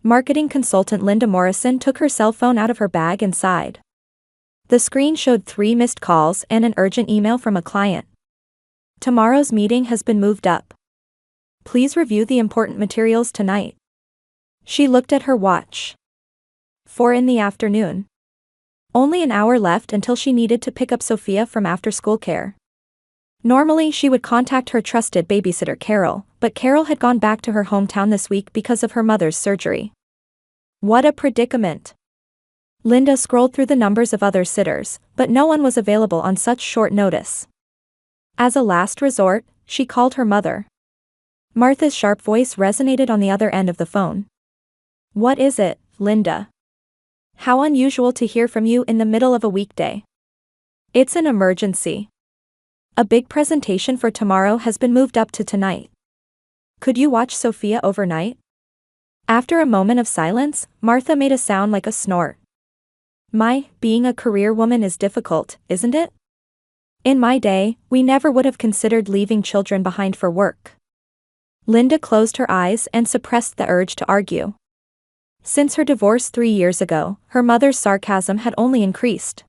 Marketing consultant Linda Morrison took her cell phone out of her bag and sighed. The screen showed 3 missed calls and an urgent email from a client. Tomorrow's meeting has been moved up. Please review the important materials tonight. She looked at her watch. 4 in the afternoon. Only an hour left until she needed to pick up Sophia from after-school care. Normally she would contact her trusted babysitter Carol, but Carol had gone back to her hometown this week because of her mother's surgery. What a predicament. Linda scrolled through the numbers of other sitters, but no one was available on such short notice. As a last resort, she called her mother. Martha's sharp voice resonated on the other end of the phone. What is it, Linda? How unusual to hear from you in the middle of a weekday. It's an emergency. A big presentation for tomorrow has been moved up to tonight. Could you watch Sophia overnight? After a moment of silence, Martha made a sound like a snort. Being a career woman is difficult, isn't it? In my day, we never would have considered leaving children behind for work. Linda closed her eyes and suppressed the urge to argue. Since her divorce 3 years ago, her mother's sarcasm had only increased.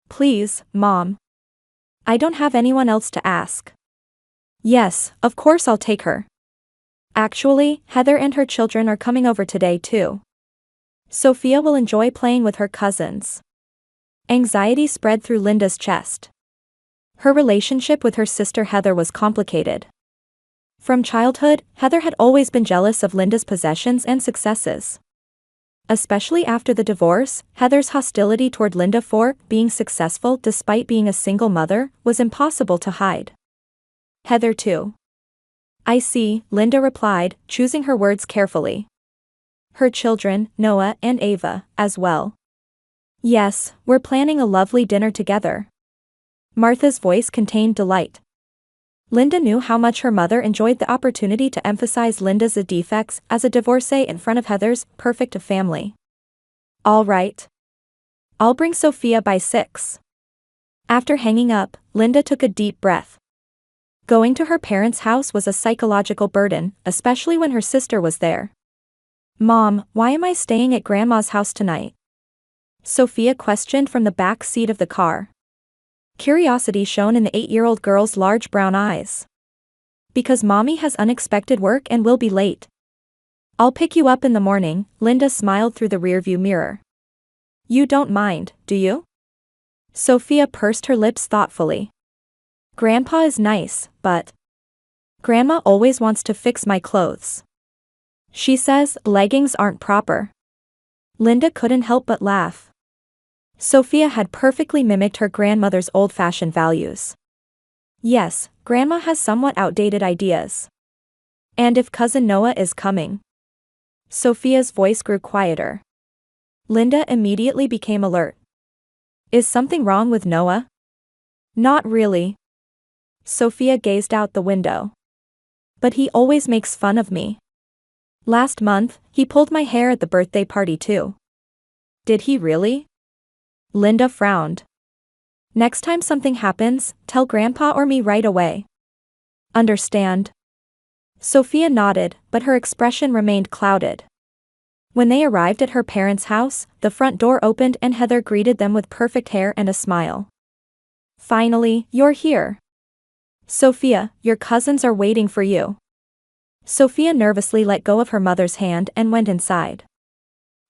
Please, Mom. I don't have anyone else to ask. Yes, of course I'll take her. Actually, Heather and her children are coming over today too. Sophia will enjoy playing with her cousins. Anxiety spread through Linda's chest. Her relationship with her sister Heather was complicated. From childhood, Heather had always been jealous of Linda's possessions and successes. Especially after the divorce, Heather's hostility toward Linda for being successful despite being a single mother was impossible to hide. Heather too. I see, Linda replied, choosing her words carefully. Her children, Noah and Ava, as well. Yes, we're planning a lovely dinner together. Martha's voice contained delight. Linda knew how much her mother enjoyed the opportunity to emphasize Linda's defects as a divorcee in front of Heather's perfect family. All right. I'll bring Sophia by 6. After hanging up, Linda took a deep breath. Going to her parents' house was a psychological burden, especially when her sister was there. Mom, why am I staying at Grandma's house tonight? Sophia questioned from the back seat of the car. Curiosity shone in the 8-year-old girl's large brown eyes. Because Mommy has unexpected work and will be late. I'll pick you up in the morning, Linda smiled through the rearview mirror. You don't mind, do you? Sophia pursed her lips thoughtfully. Grandpa is nice, but Grandma always wants to fix my clothes. She says leggings aren't proper. Linda couldn't help but laugh. Sophia had perfectly mimicked her grandmother's old-fashioned values. Yes, Grandma has somewhat outdated ideas. And if Cousin Noah is coming? Sophia's voice grew quieter. Linda immediately became alert. Is something wrong with Noah? Not really. Sophia gazed out the window. But he always makes fun of me. Last month, he pulled my hair at the birthday party too. Did he really? Linda frowned. Next time something happens, tell Grandpa or me right away. Understand? Sophia nodded, but her expression remained clouded. When they arrived at her parents' house, the front door opened and Heather greeted them with perfect hair and a smile. Finally, you're here. Sophia, your cousins are waiting for you. Sophia nervously let go of her mother's hand and went inside.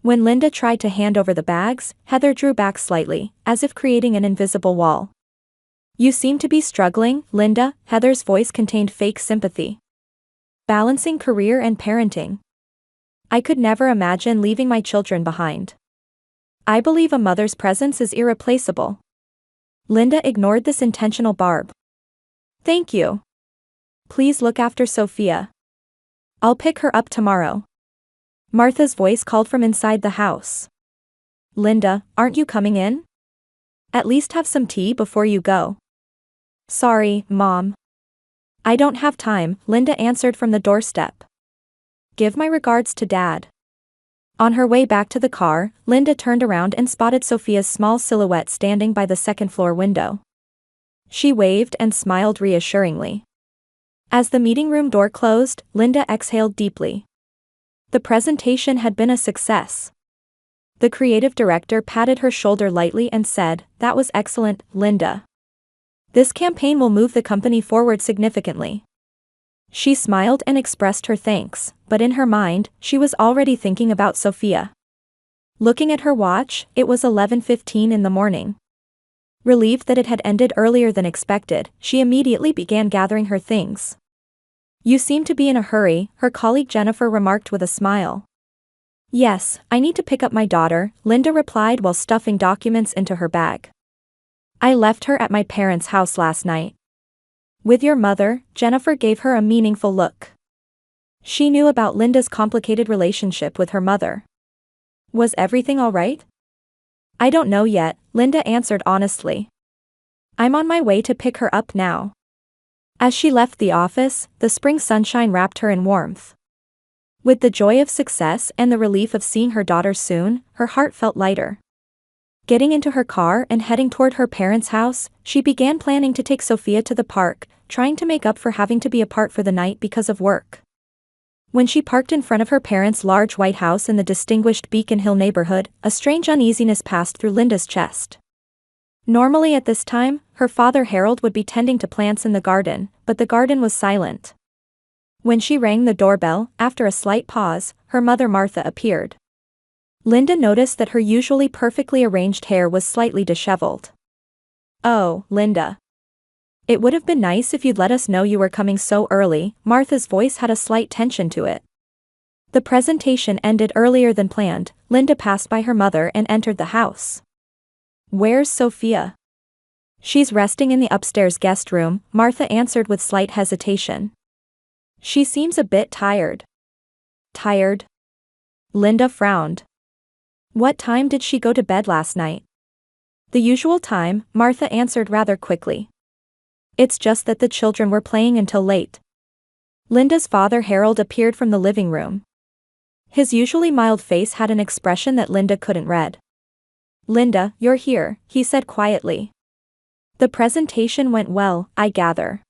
When Linda tried to hand over the bags, Heather drew back slightly, as if creating an invisible wall. You seem to be struggling, Linda, Heather's voice contained fake sympathy. Balancing career and parenting. I could never imagine leaving my children behind. I believe a mother's presence is irreplaceable. Linda ignored this intentional barb. Thank you. Please look after Sophia. I'll pick her up tomorrow. Martha's voice called from inside the house. Linda, aren't you coming in? At least have some tea before you go. Sorry, Mom. I don't have time, Linda answered from the doorstep. Give my regards to Dad. On her way back to the car, Linda turned around and spotted Sophia's small silhouette standing by the second-floor window. She waved and smiled reassuringly. As the meeting room door closed, Linda exhaled deeply. The presentation had been a success. The creative director patted her shoulder lightly and said, "That was excellent, Linda. This campaign will move the company forward significantly." She smiled and expressed her thanks, but in her mind, she was already thinking about Sophia. Looking at her watch, it was 11:15 in the morning. Relieved that it had ended earlier than expected, she immediately began gathering her things. "You seem to be in a hurry," her colleague Jennifer remarked with a smile. "Yes, I need to pick up my daughter," Linda replied while stuffing documents into her bag. "I left her at my parents' house last night." "With your mother?" Jennifer gave her a meaningful look. She knew about Linda's complicated relationship with her mother. "Was everything all right?" "I don't know yet," Linda answered honestly. "I'm on my way to pick her up now." As she left the office, the spring sunshine wrapped her in warmth. With the joy of success and the relief of seeing her daughter soon, her heart felt lighter. Getting into her car and heading toward her parents' house, she began planning to take Sophia to the park, trying to make up for having to be apart for the night because of work. When she parked in front of her parents' large white house in the distinguished Beacon Hill neighborhood, a strange uneasiness passed through Linda's chest. Normally at this time, her father Harold would be tending to plants in the garden, but the garden was silent. When she rang the doorbell, after a slight pause, her mother Martha appeared. Linda noticed that her usually perfectly arranged hair was slightly disheveled. "Oh, Linda. It would have been nice if you'd let us know you were coming so early," Martha's voice had a slight tension to it. The presentation ended earlier than planned. Linda passed by her mother and entered the house. "Where's Sophia?" "She's resting in the upstairs guest room," Martha answered with slight hesitation. "She seems a bit tired." "Tired?" Linda frowned. "What time did she go to bed last night?" "The usual time," Martha answered rather quickly. "It's just that the children were playing until late." Linda's father Harold appeared from the living room. His usually mild face had an expression that Linda couldn't read. "Linda, you're here," he said quietly. "The presentation went well, I gather."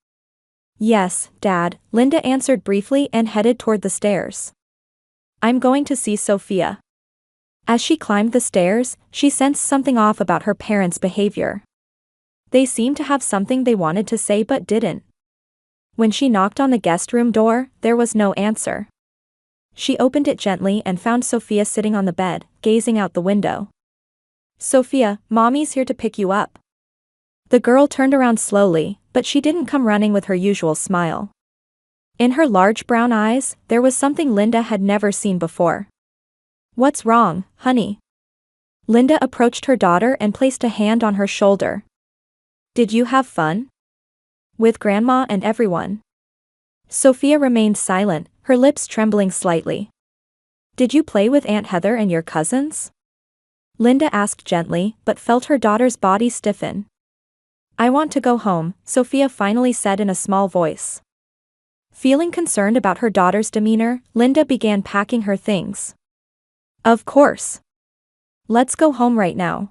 "Yes, Dad," Linda answered briefly and headed toward the stairs. "I'm going to see Sophia." As she climbed the stairs, she sensed something off about her parents' behavior. They seemed to have something they wanted to say but didn't. When she knocked on the guest room door, there was no answer. She opened it gently and found Sophia sitting on the bed, gazing out the window. "Sophia, Mommy's here to pick you up." The girl turned around slowly, but she didn't come running with her usual smile. In her large brown eyes, there was something Linda had never seen before. "What's wrong, honey?" Linda approached her daughter and placed a hand on her shoulder. "Did you have fun?" "With Grandma and everyone." Sophia remained silent, her lips trembling slightly. "Did you play with Aunt Heather and your cousins?" Linda asked gently, but felt her daughter's body stiffen. "I want to go home," Sophia finally said in a small voice. Feeling concerned about her daughter's demeanor, Linda began packing her things. "Of course. Let's go home right now."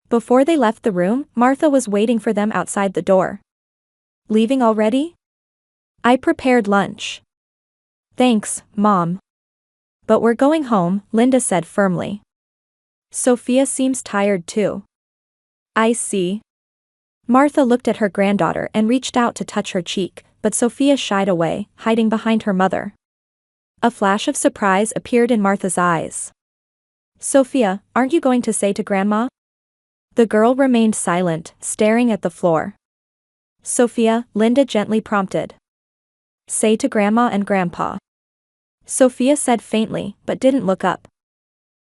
Before they left the room, Martha was waiting for them outside the door. "Leaving already?" "I prepared lunch." "Thanks, Mom. But we're going home," Linda said firmly. "Sophia seems tired too." "I see." Martha looked at her granddaughter and reached out to touch her cheek, but Sophia shied away, hiding behind her mother. A flash of surprise appeared in Martha's eyes. "Sophia, aren't you going to say to Grandma?" The girl remained silent, staring at the floor. "Sophia," Linda gently prompted. "Say to Grandma and Grandpa." Sophia said faintly, but didn't look up.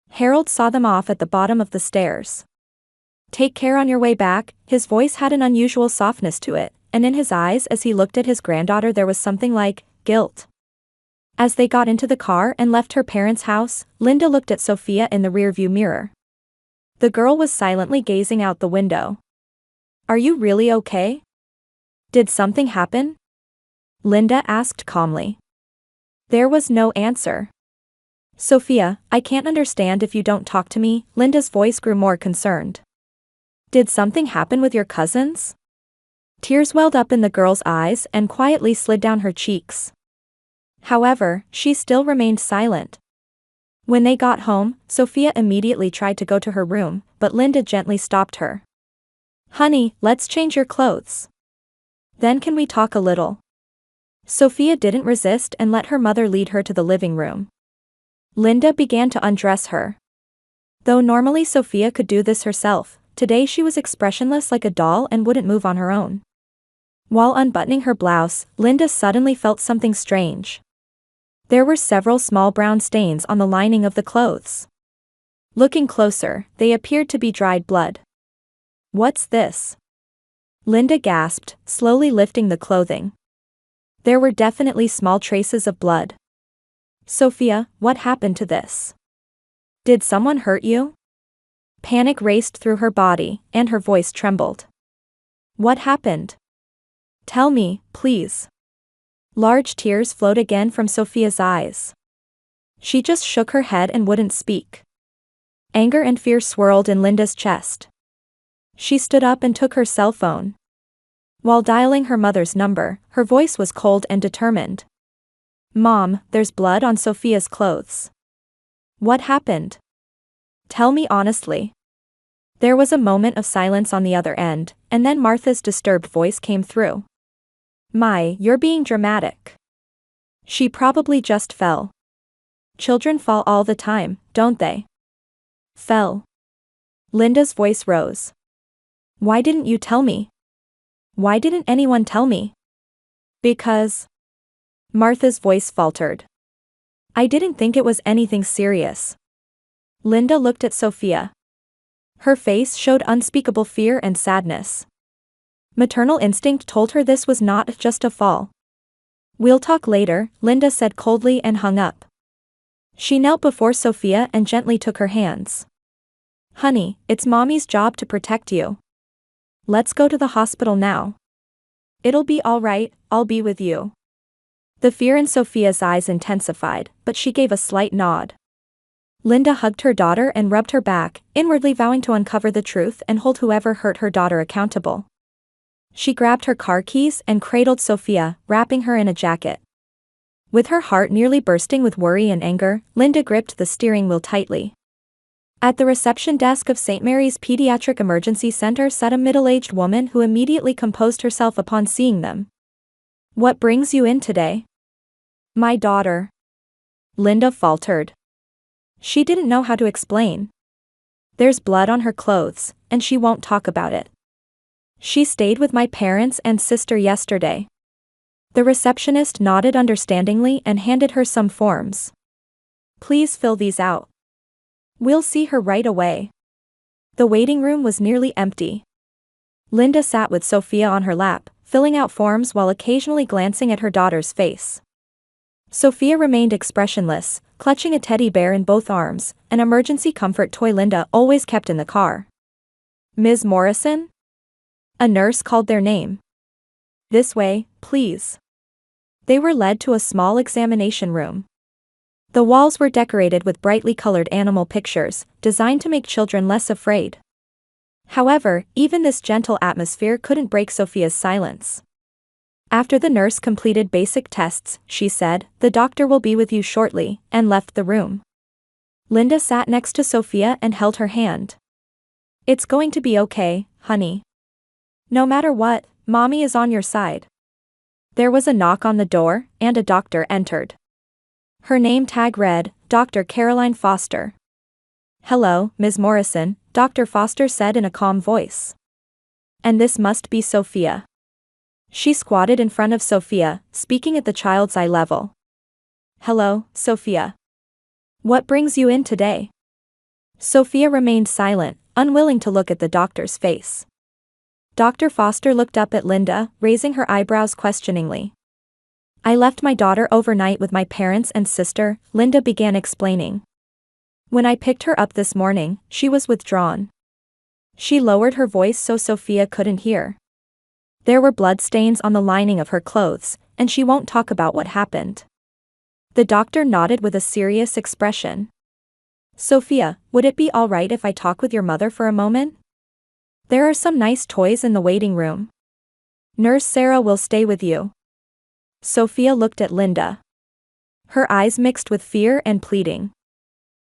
Harold saw them off at the bottom of the stairs. "Take care on your way back," his voice had an unusual softness to it, and in his eyes as he looked at his granddaughter there was something like guilt. As they got into the car and left her parents' house, Linda looked at Sophia in the rearview mirror. The girl was silently gazing out the window. "Are you really okay? Did something happen?" Linda asked calmly. There was no answer. "Sophia, I can't understand if you don't talk to me," Linda's voice grew more concerned. "Did something happen with your cousins?" Tears welled up in the girl's eyes and quietly slid down her cheeks. However, she still remained silent. When they got home, Sophia immediately tried to go to her room, but Linda gently stopped her. "Honey, let's change your clothes. Then can we talk a little?" Sophia didn't resist and let her mother lead her to the living room. Linda began to undress her. Though normally Sophia could do this herself, today she was expressionless like a doll and wouldn't move on her own. While unbuttoning her blouse, Linda suddenly felt something strange. There were several small brown stains on the lining of the clothes. Looking closer, they appeared to be dried blood. "What's this?" Linda gasped, slowly lifting the clothing. There were definitely small traces of blood. "Sophia, what happened to this? Did someone hurt you?" Panic raced through her body, and her voice trembled. "What happened? Tell me, please." Large tears flowed again from Sophia's eyes. She just shook her head and wouldn't speak. Anger and fear swirled in Linda's chest. She stood up and took her cell phone. While dialing her mother's number, her voice was cold and determined. "Mom, there's blood on Sophia's clothes. What happened? Tell me honestly." There was a moment of silence on the other end, and then Martha's disturbed voice came through. "My, you're being dramatic. She probably just fell. Children fall all the time, don't they?" "Fell?" Linda's voice rose. "Why didn't you tell me? Why didn't anyone tell me?" "Because..." Martha's voice faltered. "I didn't think it was anything serious." Linda looked at Sophia. Her face showed unspeakable fear and sadness. Maternal instinct told her this was not just a fall. "We'll talk later," Linda said coldly and hung up. She knelt before Sophia and gently took her hands. "Honey, it's Mommy's job to protect you. Let's go to the hospital now. It'll be all right, I'll be with you." The fear in Sophia's eyes intensified, but she gave a slight nod. Linda hugged her daughter and rubbed her back, inwardly vowing to uncover the truth and hold whoever hurt her daughter accountable. She grabbed her car keys and cradled Sophia, wrapping her in a jacket. With her heart nearly bursting with worry and anger, Linda gripped the steering wheel tightly. At the reception desk of St. Mary's Pediatric Emergency Center sat a middle-aged woman who immediately composed herself upon seeing them. "What brings you in today?" "My daughter." Linda faltered. She didn't know how to explain. "There's blood on her clothes, and she won't talk about it. She stayed with my parents and sister yesterday." The receptionist nodded understandingly and handed her some forms. "Please fill these out. We'll see her right away." The waiting room was nearly empty. Linda sat with Sophia on her lap, filling out forms while occasionally glancing at her daughter's face. Sophia remained expressionless, clutching a teddy bear in both arms, an emergency comfort toy Linda always kept in the car. "Ms. Morrison?" A nurse called their name. "This way, please." They were led to a small examination room. The walls were decorated with brightly colored animal pictures, designed to make children less afraid. However, even this gentle atmosphere couldn't break Sophia's silence. After the nurse completed basic tests, she said, "The doctor will be with you shortly," and left the room. Linda sat next to Sophia and held her hand. "It's going to be okay, honey. No matter what, Mommy is on your side." There was a knock on the door, and a doctor entered. Her name tag read, Dr. Caroline Foster. "Hello, Ms. Morrison," Dr. Foster said in a calm voice. "And this must be Sophia." She squatted in front of Sophia, speaking at the child's eye level. "Hello, Sophia. What brings you in today?" Sophia remained silent, unwilling to look at the doctor's face. Dr. Foster looked up at Linda, raising her eyebrows questioningly. "I left my daughter overnight with my parents and sister," Linda began explaining. "When I picked her up this morning, she was withdrawn." She lowered her voice so Sophia couldn't hear. "There were blood stains on the lining of her clothes, and she won't talk about what happened." The doctor nodded with a serious expression. "Sophia, would it be all right if I talk with your mother for a moment? There are some nice toys in the waiting room. Nurse Sarah will stay with you." Sophia looked at Linda. her eyes mixed with fear and pleading.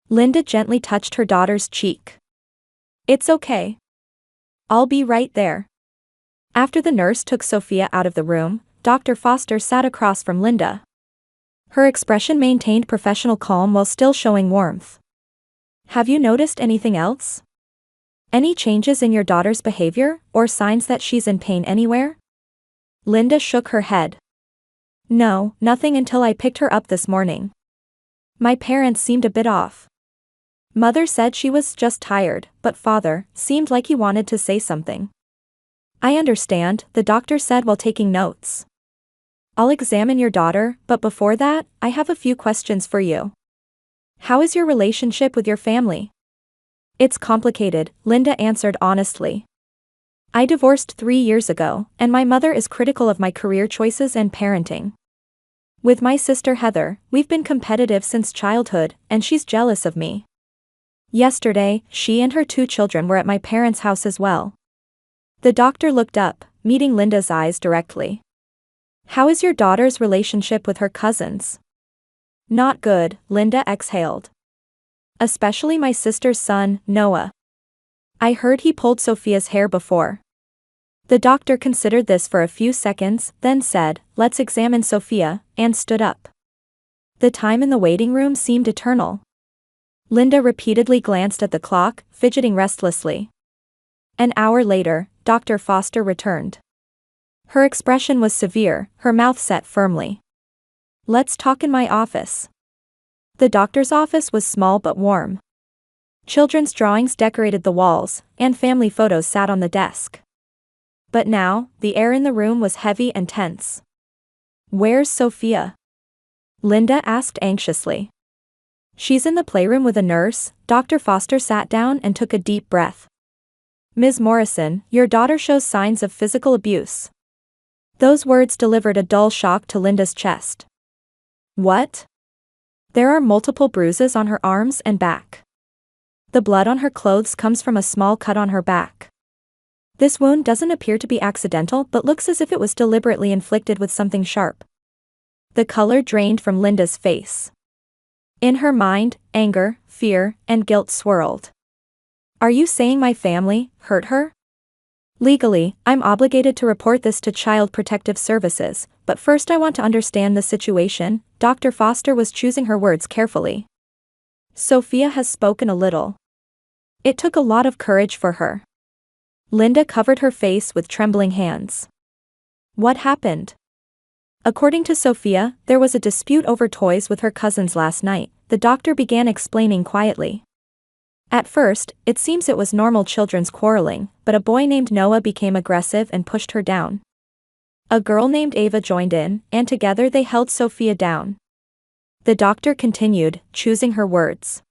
Linda gently touched her daughter's cheek. "It's okay. I'll be right there." After the nurse took Sophia out of the room, Dr. Foster sat across from Linda. Her expression maintained professional calm while still showing warmth. "Have you noticed anything else? Any changes in your daughter's behavior, or signs that she's in pain anywhere?" Linda shook her head. "No, nothing until I picked her up this morning. My parents seemed a bit off. Mother said she was just tired, but father seemed like he wanted to say something." "I understand," the doctor said while taking notes. "I'll examine your daughter, but before that, I have a few questions for you. How is your relationship with your family?" "It's complicated," Linda answered honestly. "I divorced 3 years ago, and my mother is critical of my career choices and parenting. With my sister Heather, we've been competitive since childhood, and she's jealous of me. Yesterday, she and her 2 children were at my parents' house as well." The doctor looked up, meeting Linda's eyes directly. "How is your daughter's relationship with her cousins?" "Not good," Linda exhaled. "Especially my sister's son, Noah. I heard he pulled Sophia's hair before." The doctor considered this for a few seconds, then said, "Let's examine Sophia," and stood up. The time in the waiting room seemed eternal. Linda repeatedly glanced at the clock, fidgeting restlessly. An hour later, Dr. Foster returned. Her expression was severe, her mouth set firmly. "Let's talk in my office." The doctor's office was small but warm. Children's drawings decorated the walls, and family photos sat on the desk. But now, the air in the room was heavy and tense. "Where's Sophia?" Linda asked anxiously. "She's in the playroom with a nurse." Dr. Foster sat down and took a deep breath. "Ms. Morrison, your daughter shows signs of physical abuse." Those words delivered a dull shock to Linda's chest. "What?" "There are multiple bruises on her arms and back. The blood on her clothes comes from a small cut on her back. This wound doesn't appear to be accidental but looks as if it was deliberately inflicted with something sharp." The color drained from Linda's face. In her mind, anger, fear, and guilt swirled. "Are you saying my family hurt her?" "Legally, I'm obligated to report this to Child Protective Services, but first I want to understand the situation." Dr. Foster was choosing her words carefully. "Sophia has spoken a little. It took a lot of courage for her." Linda covered her face with trembling hands. "What happened?" "According to Sophia, there was a dispute over toys with her cousins last night," the doctor began explaining quietly. "At first, it seems it was normal children's quarreling, but a boy named Noah became aggressive and pushed her down. A girl named Ava joined in, and together they held Sophia down." The doctor continued, choosing her words.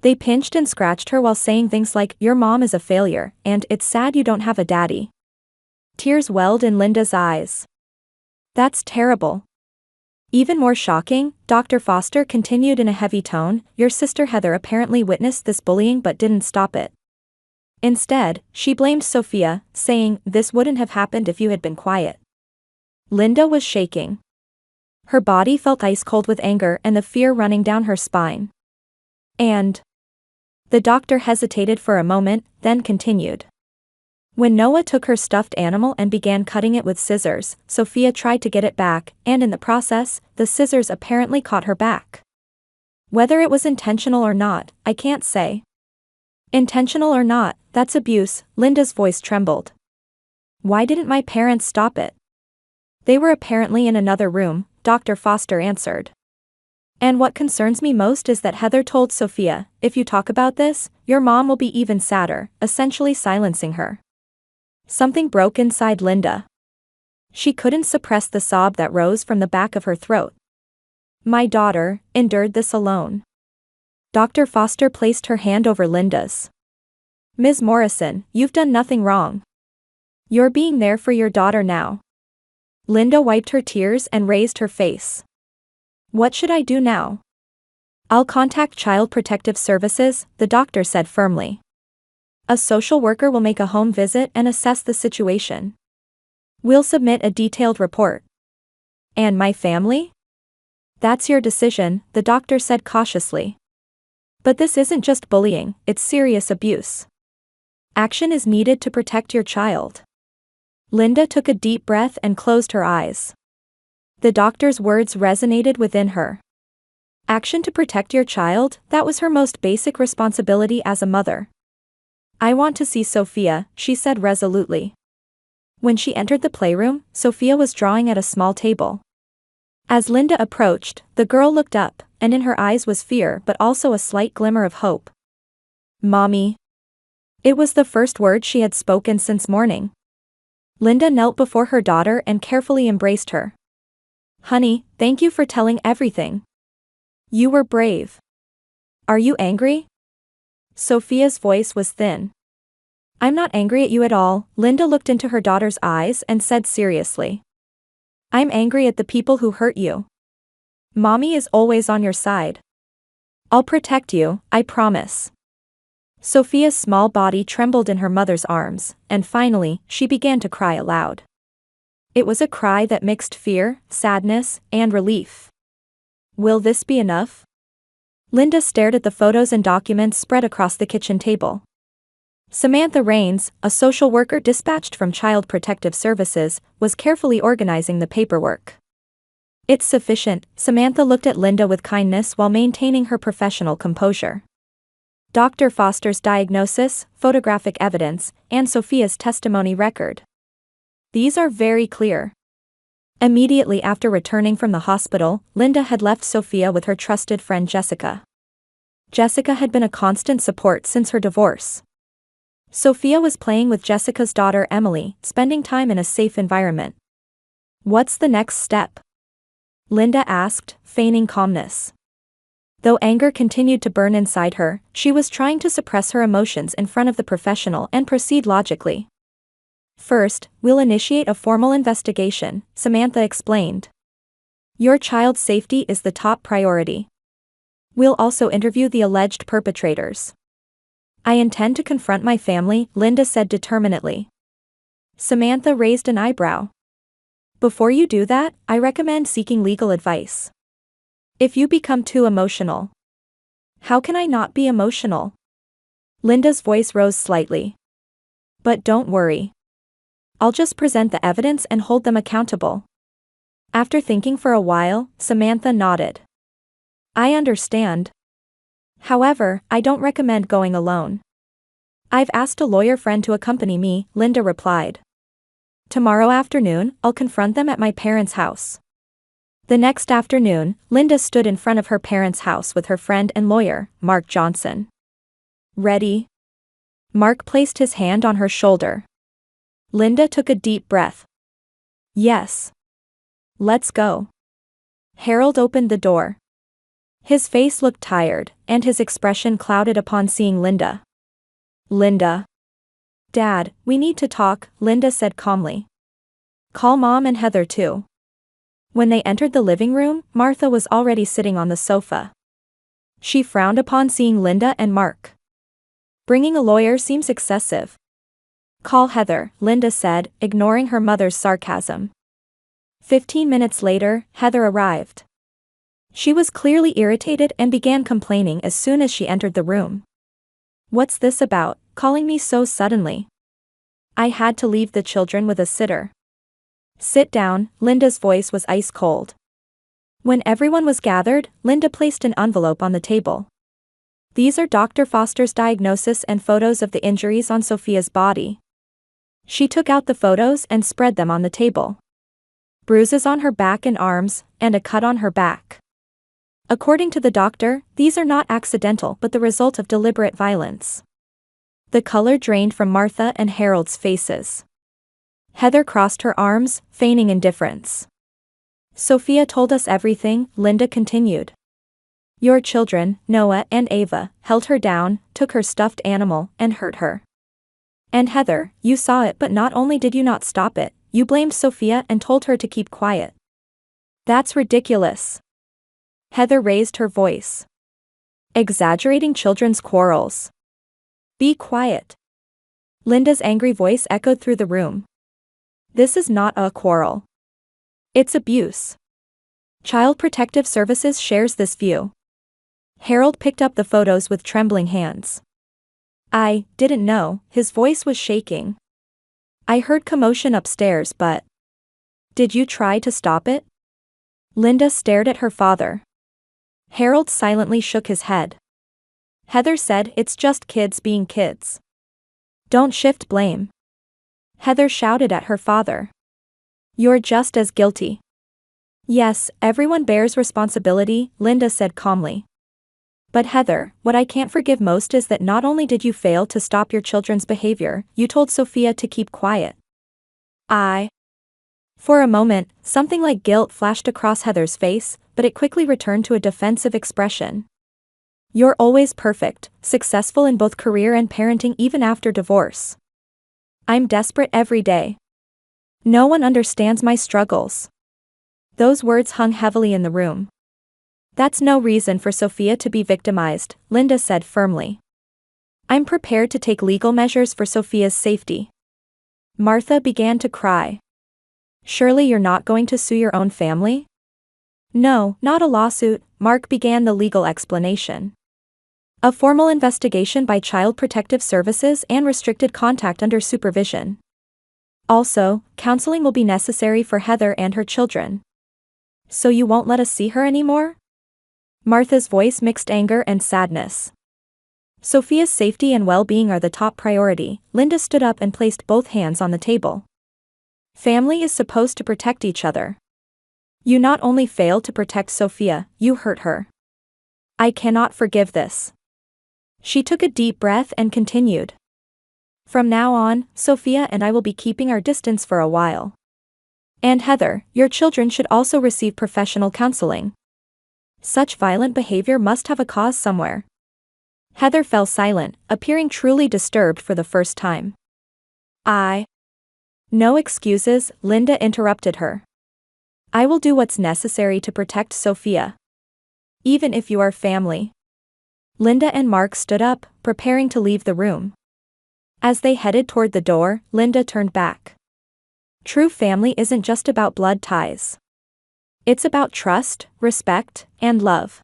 "They pinched and scratched her while saying things like, 'Your mom is a failure,' and 'It's sad you don't have a daddy.'" Tears welled in Linda's eyes. "That's terrible." Even more shocking, Dr. Foster continued in a heavy tone, "Your sister Heather apparently witnessed this bullying but didn't stop it. Instead, she blamed Sophia, saying, 'This wouldn't have happened if you had been quiet.'" Linda was shaking. Her body felt ice-cold with anger and the fear running down her spine. "And?" The doctor hesitated for a moment, then continued. "When Noah took her stuffed animal and began cutting it with scissors, Sophia tried to get it back, and in the process, the scissors apparently caught her back. Whether it was intentional or not, I can't say." "Intentional or not, that's abuse," Linda's voice trembled. "Why didn't my parents stop it?" "They were apparently in another room," Dr. Foster answered. "And what concerns me most is that Heather told Sophia, 'If you talk about this, your mom will be even sadder,' essentially silencing her." Something broke inside Linda. She couldn't suppress the sob that rose from the back of her throat. "My daughter endured this alone." Dr. Foster placed her hand over Linda's. "Ms. Morrison, you've done nothing wrong. You're being there for your daughter now." Linda wiped her tears and raised her face. "What should I do now?" "I'll contact Child Protective Services," the doctor said firmly. "A social worker will make a home visit and assess the situation. We'll submit a detailed report." "And my family?" That's your decision, the doctor said cautiously. But this isn't just bullying, it's serious abuse. Action is needed to protect your child. Linda took a deep breath and closed her eyes. The doctor's words resonated within her. Action to protect your child, that was her most basic responsibility as a mother. I want to see Sophia, she said resolutely. When she entered the playroom, Sophia was drawing at a small table. As Linda approached, the girl looked up, and in her eyes was fear but also a slight glimmer of hope. Mommy. It was the first word she had spoken since morning. Linda knelt before her daughter and carefully embraced her. Honey, thank you for telling everything. You were brave. Are you angry? Sophia's voice was thin. I'm not angry at you at all, Linda looked into her daughter's eyes and said seriously. I'm angry at the people who hurt you. Mommy is always on your side. I'll protect you, I promise. Sophia's small body trembled in her mother's arms, and finally, she began to cry aloud. It was a cry that mixed fear, sadness, and relief. Will this be enough? Linda stared at the photos and documents spread across the kitchen table. Samantha Rains, a social worker dispatched from Child Protective Services, was carefully organizing the paperwork. It's sufficient, Samantha looked at Linda with kindness while maintaining her professional composure. Dr. Foster's diagnosis, photographic evidence, and Sophia's testimony record. These are very clear. Immediately after returning from the hospital, Linda had left Sophia with her trusted friend Jessica. Jessica had been a constant support since her divorce. Sophia was playing with Jessica's daughter Emily, spending time in a safe environment. What's the next step? Linda asked, feigning calmness. Though anger continued to burn inside her, she was trying to suppress her emotions in front of the professional and proceed logically. First, we'll initiate a formal investigation, Samantha explained. Your child's safety is the top priority. We'll also interview the alleged perpetrators. I intend to confront my family, Linda said determinedly. Samantha raised an eyebrow. Before you do that, I recommend seeking legal advice. If you become too emotional. How can I not be emotional? Linda's voice rose slightly. But don't worry. I'll just present the evidence and hold them accountable. After thinking for a while, Samantha nodded. I understand. However, I don't recommend going alone. I've asked a lawyer friend to accompany me, Linda replied. Tomorrow afternoon, I'll confront them at my parents' house. The next afternoon, Linda stood in front of her parents' house with her friend and lawyer, Mark Johnson. Ready? Mark placed his hand on her shoulder. Linda took a deep breath. Yes. Let's go. Harold opened the door. His face looked tired, and his expression clouded upon seeing Linda. Linda. Dad, we need to talk, Linda said calmly. Call Mom and Heather too. When they entered the living room, Martha was already sitting on the sofa. She frowned upon seeing Linda and Mark. Bringing a lawyer seems excessive. Call Heather, Linda said, ignoring her mother's sarcasm. 15 minutes later, Heather arrived. She was clearly irritated and began complaining as soon as she entered the room. What's this about, calling me so suddenly? I had to leave the children with a sitter. Sit down, Linda's voice was ice cold. When everyone was gathered, Linda placed an envelope on the table. These are Dr. Foster's diagnosis and photos of the injuries on Sophia's body. She took out the photos and spread them on the table. Bruises on her back and arms, and a cut on her back. According to the doctor, these are not accidental but the result of deliberate violence. The color drained from Martha and Harold's faces. Heather crossed her arms, feigning indifference. Sophia told us everything, Linda continued. Your children, Noah and Ava, held her down, took her stuffed animal, and hurt her. And Heather, you saw it, but not only did you not stop it, you blamed Sophia and told her to keep quiet. That's ridiculous. Heather raised her voice. Exaggerating children's quarrels. Be quiet. Linda's angry voice echoed through the room. This is not a quarrel. It's abuse. Child Protective Services shares this view. Harold picked up the photos with trembling hands. I didn't know, his voice was shaking. I heard commotion upstairs, but... Did you try to stop it? Linda stared at her father. Harold silently shook his head. Heather said, it's just kids being kids. Don't shift blame. Heather shouted at her father. You're just as guilty. Yes, everyone bears responsibility, Linda said calmly. But Heather, what I can't forgive most is that not only did you fail to stop your children's behavior, you told Sophia to keep quiet. For a moment, something like guilt flashed across Heather's face, but it quickly returned to a defensive expression. You're always perfect, successful in both career and parenting even after divorce. I'm desperate every day. No one understands my struggles. Those words hung heavily in the room. That's no reason for Sophia to be victimized, Linda said firmly. I'm prepared to take legal measures for Sophia's safety. Martha began to cry. Surely you're not going to sue your own family? No, not a lawsuit, Mark began the legal explanation. A formal investigation by Child Protective Services and restricted contact under supervision. Also, counseling will be necessary for Heather and her children. So you won't let us see her anymore? Martha's voice mixed anger and sadness. Sophia's safety and well-being are the top priority. Linda stood up and placed both hands on the table. Family is supposed to protect each other. You not only failed to protect Sophia, you hurt her. I cannot forgive this. She took a deep breath and continued. From now on, Sophia and I will be keeping our distance for a while. And Heather, your children should also receive professional counseling. Such violent behavior must have a cause somewhere. Heather fell silent, appearing truly disturbed for the first time. No excuses, Linda interrupted her. I will do what's necessary to protect Sophia. Even if you are family. Linda and Mark stood up, preparing to leave the room. As they headed toward the door, Linda turned back. True family isn't just about blood ties. It's about trust, respect, and love.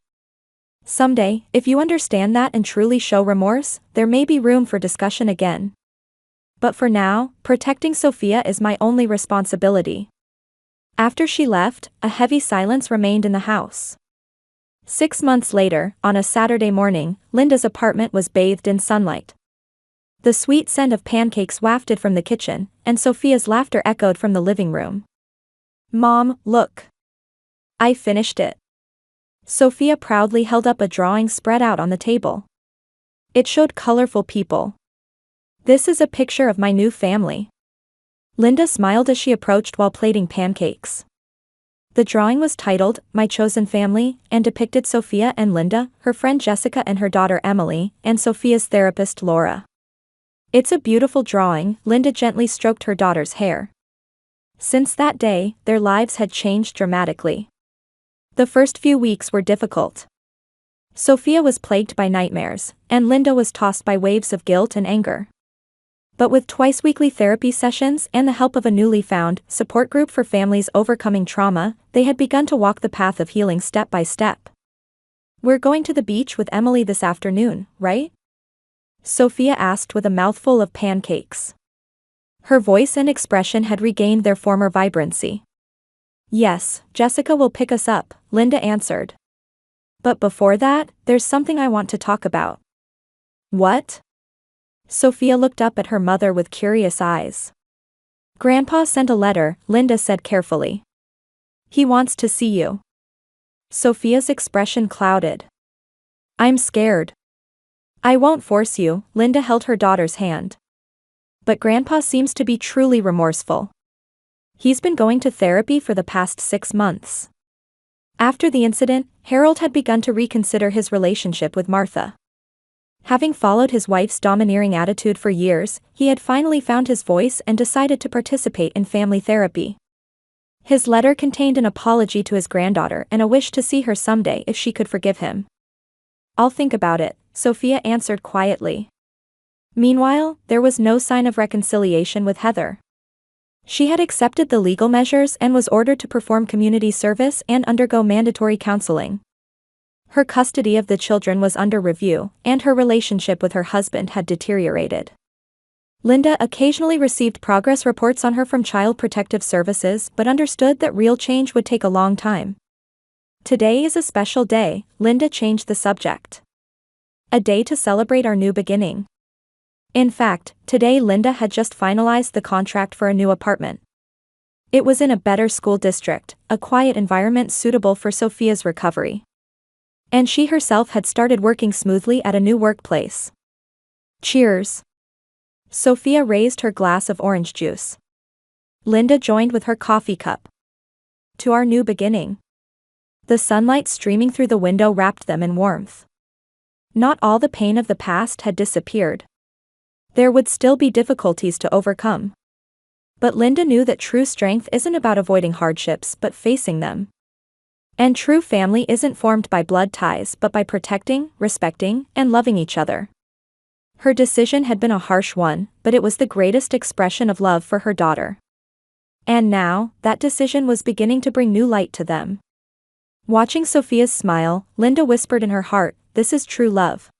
Someday, if you understand that and truly show remorse, there may be room for discussion again. But for now, protecting Sophia is my only responsibility. After she left, a heavy silence remained in the house. 6 months later, on a Saturday morning, Linda's apartment was bathed in sunlight. The sweet scent of pancakes wafted from the kitchen, and Sophia's laughter echoed from the living room. Mom, look. I finished it. Sophia proudly held up a drawing spread out on the table. It showed colorful people. This is a picture of my new family. Linda smiled as she approached while plating pancakes. The drawing was titled, My Chosen Family, and depicted Sophia and Linda, her friend Jessica and her daughter Emily, and Sophia's therapist Laura. It's a beautiful drawing, Linda gently stroked her daughter's hair. Since that day, their lives had changed dramatically. The first few weeks were difficult. Sophia was plagued by nightmares, and Linda was tossed by waves of guilt and anger. But with twice-weekly therapy sessions and the help of a newly found support group for families overcoming trauma, they had begun to walk the path of healing step by step. We're going to the beach with Emily this afternoon, right? Sophia asked with a mouthful of pancakes. Her voice and expression had regained their former vibrancy. Yes, Jessica will pick us up, Linda answered. But before that, there's something I want to talk about. What? Sophia looked up at her mother with curious eyes. Grandpa sent a letter, Linda said carefully. He wants to see you. Sophia's expression clouded. I'm scared. I won't force you, Linda held her daughter's hand. But Grandpa seems to be truly remorseful. He's been going to therapy for the past 6 months. After the incident, Harold had begun to reconsider his relationship with Martha. Having followed his wife's domineering attitude for years, he had finally found his voice and decided to participate in family therapy. His letter contained an apology to his granddaughter and a wish to see her someday if she could forgive him. I'll think about it, Sophia answered quietly. Meanwhile, there was no sign of reconciliation with Heather. She had accepted the legal measures and was ordered to perform community service and undergo mandatory counseling. Her custody of the children was under review, and her relationship with her husband had deteriorated. Linda occasionally received progress reports on her from Child Protective Services but understood that real change would take a long time. Today is a special day, Linda changed the subject. A day to celebrate our new beginning. In fact, today Linda had just finalized the contract for a new apartment. It was in a better school district, a quiet environment suitable for Sophia's recovery. And she herself had started working smoothly at a new workplace. Cheers. Sophia raised her glass of orange juice. Linda joined with her coffee cup. To our new beginning. The sunlight streaming through the window wrapped them in warmth. Not all the pain of the past had disappeared. There would still be difficulties to overcome. But Linda knew that true strength isn't about avoiding hardships but facing them. And true family isn't formed by blood ties but by protecting, respecting, and loving each other. Her decision had been a harsh one, but it was the greatest expression of love for her daughter. And now, that decision was beginning to bring new light to them. Watching Sophia's smile, Linda whispered in her heart, "This is true love."